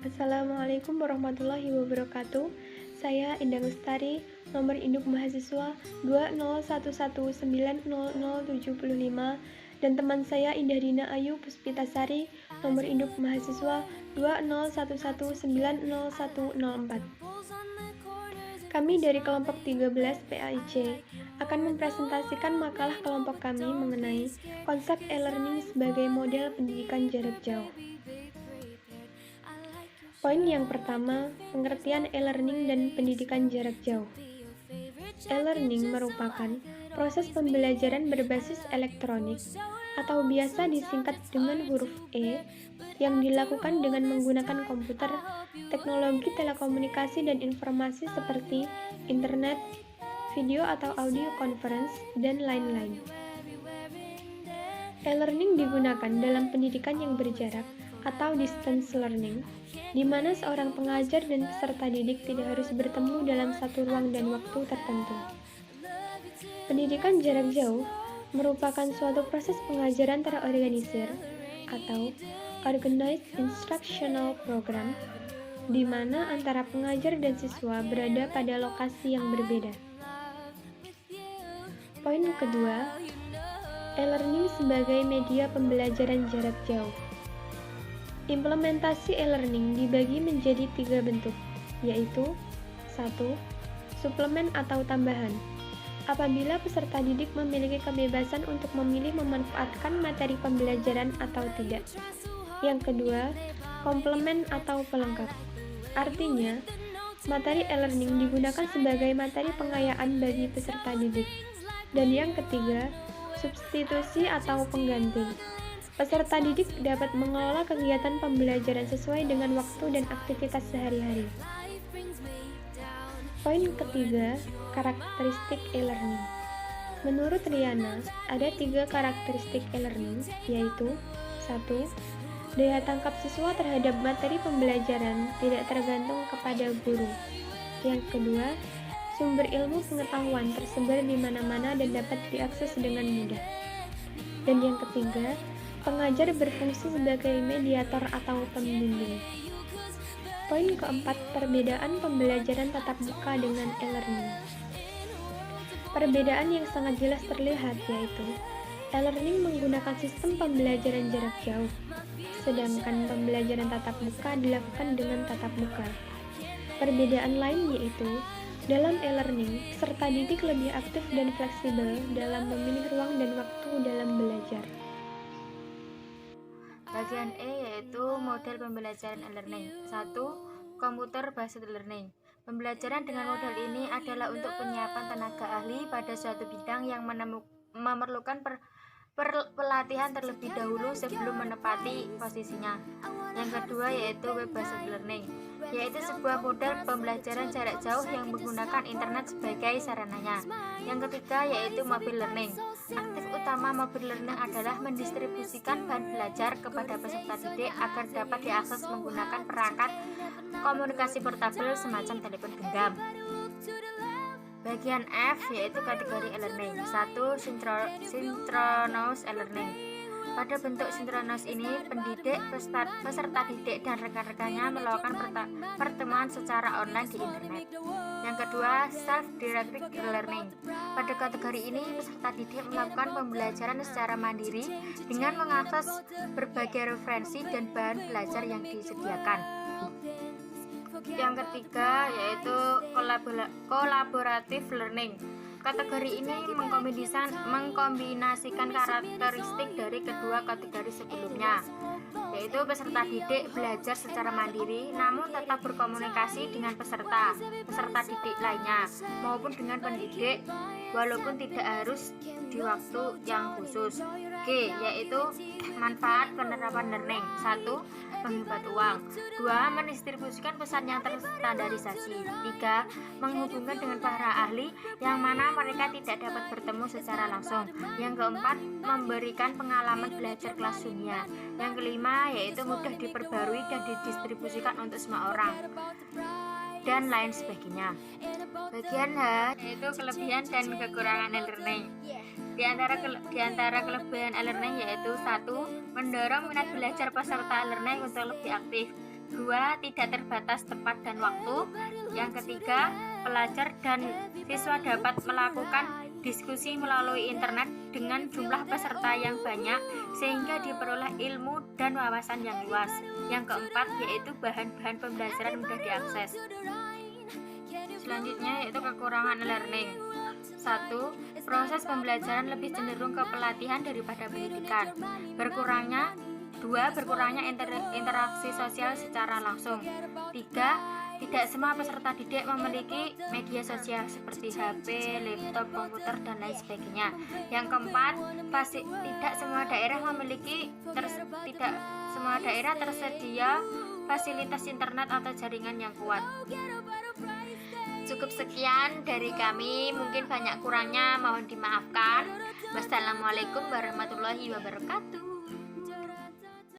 Assalamualaikum warahmatullahi wabarakatuh. Saya Indah Lestari, nomor induk mahasiswa 201190075 dan teman saya Indah Dina Ayu Puspitasari, nomor induk mahasiswa 201190104. Kami dari kelompok 13 PAIC akan mempresentasikan makalah kelompok kami mengenai konsep e-learning sebagai model pendidikan jarak jauh. Poin yang pertama, pengertian e-learning dan pendidikan jarak jauh. E-learning merupakan proses pembelajaran berbasis elektronik atau biasa disingkat dengan huruf E yang dilakukan dengan menggunakan komputer, teknologi telekomunikasi dan informasi seperti internet, video atau audio conference, dan lain-lain. E-learning digunakan dalam pendidikan yang berjarak atau distance learning, di mana seorang pengajar dan peserta didik tidak harus bertemu dalam satu ruang dan waktu tertentu. Pendidikan jarak jauh merupakan suatu proses pengajaran terorganisir atau organized instructional program, di mana antara pengajar dan siswa berada pada lokasi yang berbeda. Poin kedua, e-learning sebagai media pembelajaran jarak jauh. Implementasi e-learning dibagi menjadi 3 bentuk, yaitu 1. Suplemen atau tambahan. Apabila peserta didik memiliki kebebasan untuk memilih memanfaatkan materi pembelajaran atau tidak. Yang kedua, komplemen atau pelengkap. Artinya, materi e-learning digunakan sebagai materi pengayaan bagi peserta didik. Dan yang ketiga, substitusi atau pengganti. Peserta didik dapat mengelola kegiatan pembelajaran sesuai dengan waktu dan aktivitas sehari-hari. Poin ketiga, karakteristik e-learning. Menurut Riana, ada 3 karakteristik e-learning, yaitu 1. Daya tangkap siswa terhadap materi pembelajaran tidak tergantung kepada guru. Yang kedua, sumber ilmu pengetahuan tersebar di mana-mana dan dapat diakses dengan mudah. Dan yang ketiga, pengajar berfungsi sebagai mediator atau pembimbing. Poin keempat, perbedaan pembelajaran tatap muka dengan e-learning. Perbedaan yang sangat jelas terlihat yaitu e-learning menggunakan sistem pembelajaran jarak jauh, sedangkan pembelajaran tatap muka dilakukan dengan tatap muka. Perbedaan lain yaitu dalam e-learning, peserta didik lebih aktif dan fleksibel dalam memilih ruang dan waktu dalam belajar. Bagian E yaitu model pembelajaran e-learning. 1. Komputer based learning. Pembelajaran dengan model ini adalah untuk penyiapan tenaga ahli pada suatu bidang yang memerlukan pelatihan terlebih dahulu sebelum menepati posisinya. Yang kedua yaitu web based learning, yaitu sebuah model pembelajaran jarak jauh yang menggunakan internet sebagai sarananya. Yang ketiga yaitu mobile learning. Aktif utama mobile learning adalah mendistribusikan bahan belajar kepada peserta didik agar dapat diakses menggunakan perangkat komunikasi portabel semacam telepon genggam. Bagian F yaitu kategori e-learning. 1. Synchronous e-learning. Pada bentuk synchronous ini, pendidik, peserta didik, dan rekan-rekannya melakukan pertemuan secara online di internet. Yang kedua, self-directed learning. Pada kategori ini, peserta didik melakukan pembelajaran secara mandiri dengan mengakses berbagai referensi dan bahan belajar yang disediakan. Yang ketiga yaitu collaborative learning. Kategori ini mengkombinasikan karakteristik dari kedua kategori sebelumnya, yaitu peserta didik belajar secara mandiri namun tetap berkomunikasi dengan peserta didik lainnya maupun dengan pendidik walaupun tidak harus di waktu yang khusus. G yaitu manfaat penerapan learning. 1. Menghemat uang. 2. Mendistribusikan pesan yang terstandarisasi. 3. Menghubungkan dengan para ahli yang mana mereka tidak dapat bertemu secara langsung. Yang keempat, memberikan pengalaman belajar kelas dunia. Yang kelima yaitu mudah diperbarui dan didistribusikan untuk semua orang, dan lain sebagainya. Bagian H yaitu kelebihan dan kekurangan e-learning. Di antara kelebihan e-learning yaitu 1. Mendorong minat belajar peserta e-learning untuk lebih aktif. Dua, tidak terbatas tempat dan waktu. Yang ketiga, pelajar dan siswa dapat melakukan diskusi melalui internet dengan jumlah peserta yang banyak sehingga diperoleh ilmu dan wawasan yang luas. Yang keempat, yaitu bahan-bahan pembelajaran mudah diakses. Selanjutnya yaitu kekurangan learning. 1. Proses pembelajaran lebih cenderung ke pelatihan daripada pendidikan. Berkurangnya interaksi sosial secara langsung. 3. Tidak semua peserta didik memiliki media sosial seperti HP, laptop, komputer, dan lain sebagainya. Yang keempat, tidak semua daerah tersedia fasilitas internet atau jaringan yang kuat. Cukup sekian dari kami, mungkin banyak kurangnya mohon dimaafkan. Wassalamualaikum warahmatullahi wabarakatuh.